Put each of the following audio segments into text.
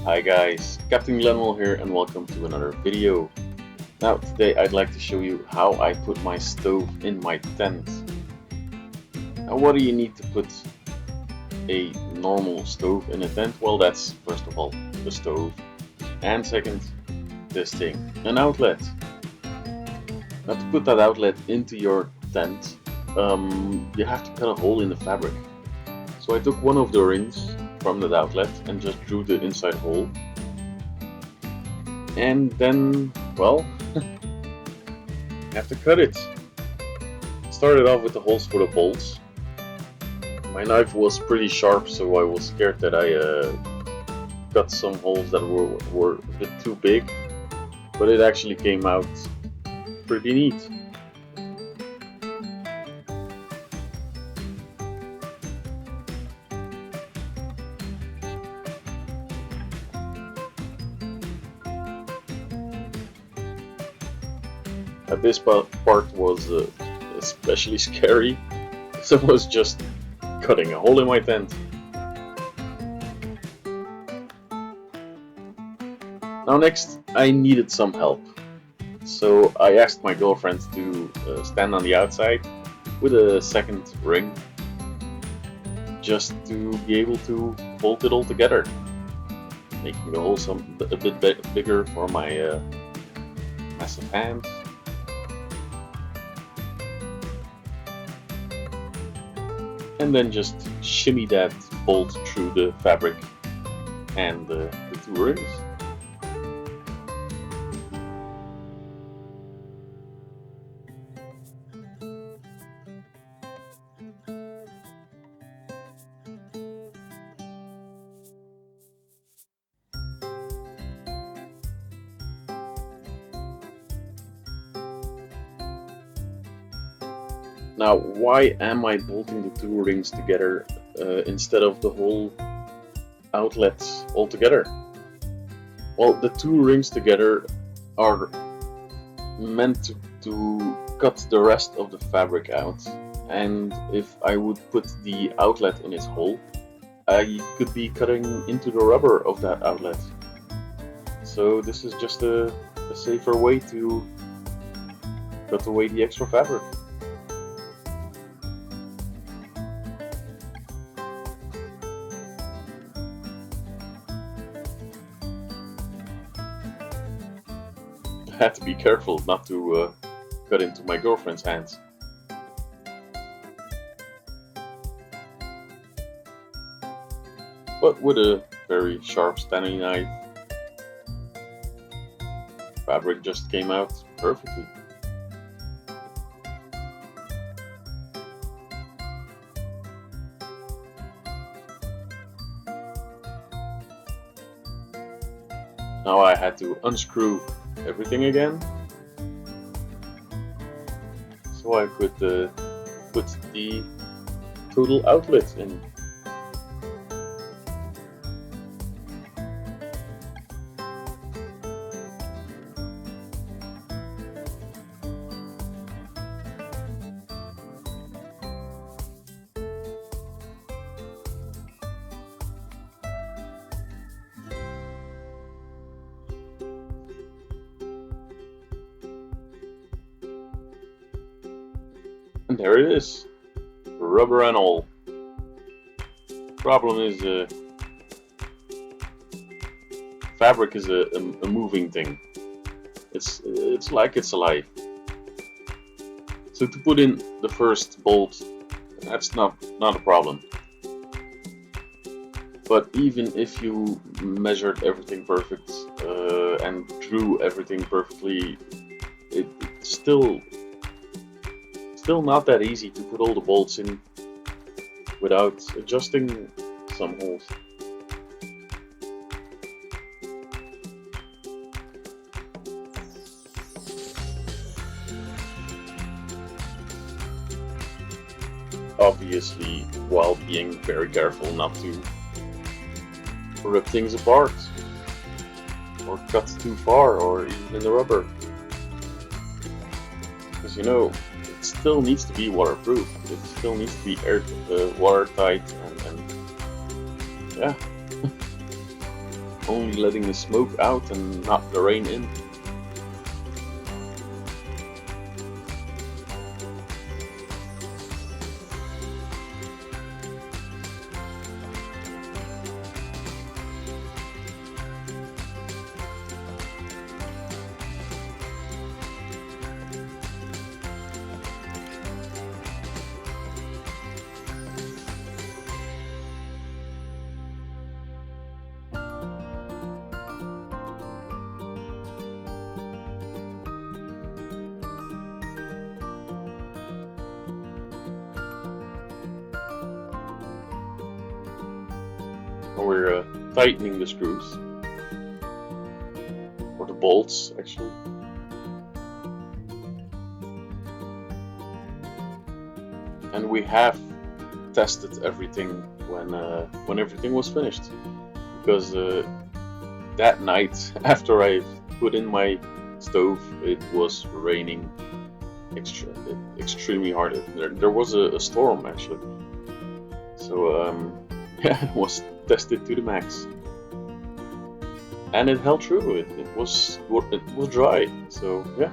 Hi guys, Captain Glenwell here and welcome to another video. Now today I'd like to show you how I put my stove in my tent. Now what do you need to put a normal stove in a tent? Well, that's first of all the stove, and second, this thing, an outlet. Now to put that outlet into your tent, you have to cut a hole in the fabric. So I took one of the rings from that outlet and just drew the inside hole. And then, well, you have to cut it. Started off with the holes for the bolts. My knife was pretty sharp, so I was scared that I cut some holes that were a bit too big, but it actually came out pretty neat. This part was especially scary, so I was just cutting a hole in my tent. Now next, I needed some help, so I asked my girlfriend to stand on the outside with a second ring, just to be able to bolt it all together, making the hole a bit bigger for my massive hands. And then just shimmy that bolt through the fabric and the two rings. Now, why am I bolting the two rings together instead of the whole outlet altogether? Well, the two rings together are meant to cut the rest of the fabric out, and if I would put the outlet in its hole, I could be cutting into the rubber of that outlet. So this is just a safer way to cut away the extra fabric. I had to be careful not to cut into my girlfriend's hands. But with a very sharp Stanley knife, fabric just came out perfectly. Now I had to unscrew everything again, so I could put the total outlet in. And there it is, rubber and all. Problem is, fabric is a moving thing. It's like it's alive. So to put in the first bolt, that's not a problem. But even if you measured everything perfect and drew everything perfectly, it's still not that easy to put all the bolts in without adjusting some holes. Obviously, while being very careful not to rip things apart or cut too far or even in the rubber, because you know, it still needs to be waterproof. It still needs to be watertight and yeah. only letting the smoke out and not the rain in. We're tightening the screws, or the bolts actually. And we have tested everything when everything was finished, because that night after I put in my stove, it was raining extremely hard. There was a storm actually, so yeah, it was tested to the max, and it held true. It was dry, so yeah.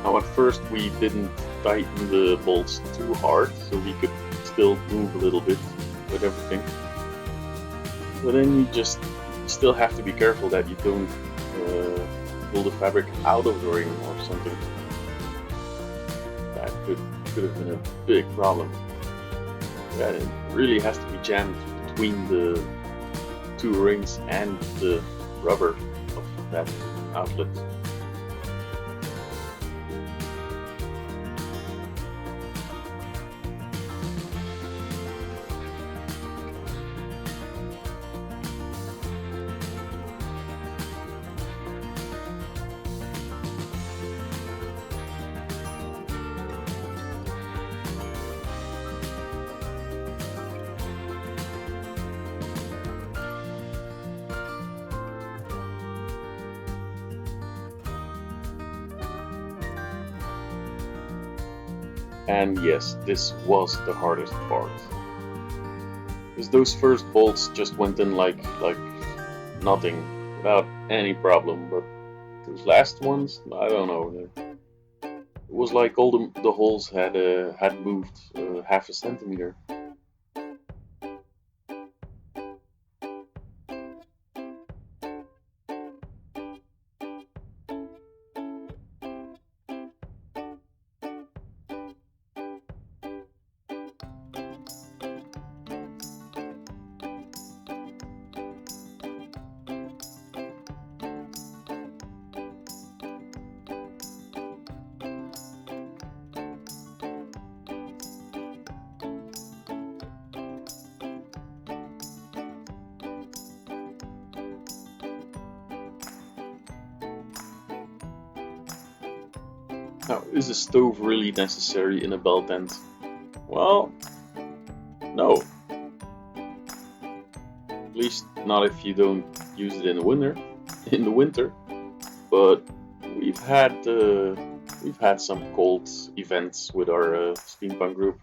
Now at first we didn't tighten the bolts too hard, so we could still move a little bit with everything. But then you just still have to be careful that you don't pull the fabric out of the ring or something. That could have been a big problem. Yeah, it really has to be jammed between the two rings and the rubber of that outlet. And yes, this was the hardest part, because those first bolts just went in like nothing, without any problem. But those last ones, I don't know. It was like all the holes had moved half a centimeter. Now, is a stove really necessary in a bell tent? Well, no. At least not if you don't use it in the winter. In the winter, but we've had some cold events with our steampunk group,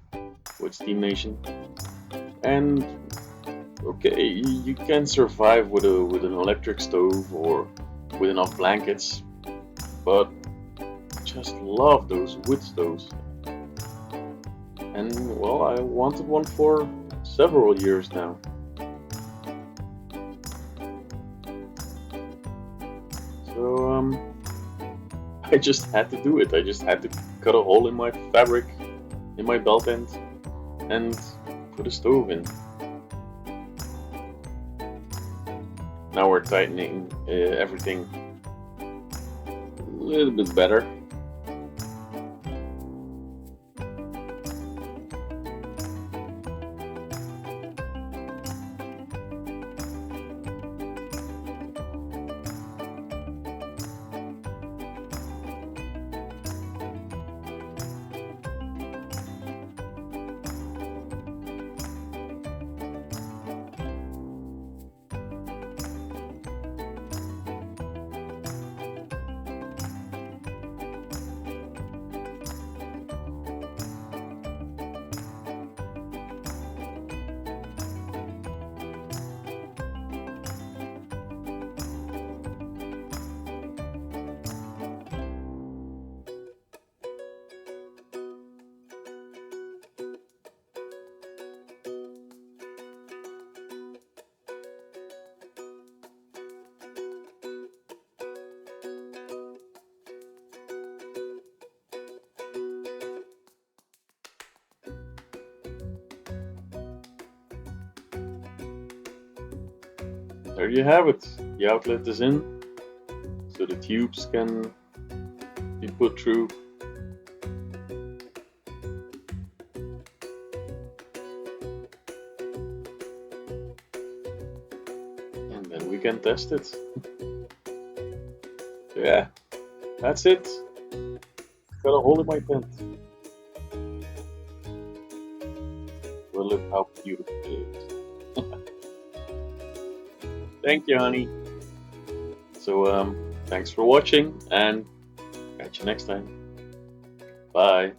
with Steam Nation, and okay, you can survive with an electric stove or with enough blankets, but just love those wood stoves. and well, I wanted one for several years now. So I just had to do it. I just had to cut a hole in my fabric, in my belt end, and put a stove in. Now we're tightening everything a little bit better. There you have it. The outlet is in, so the tubes can be put through. And then we can test it. Yeah, that's it. Got a hole in my tent. Well, look how beautiful it is. Thank you, honey. So, thanks for watching, and catch you next time. Bye.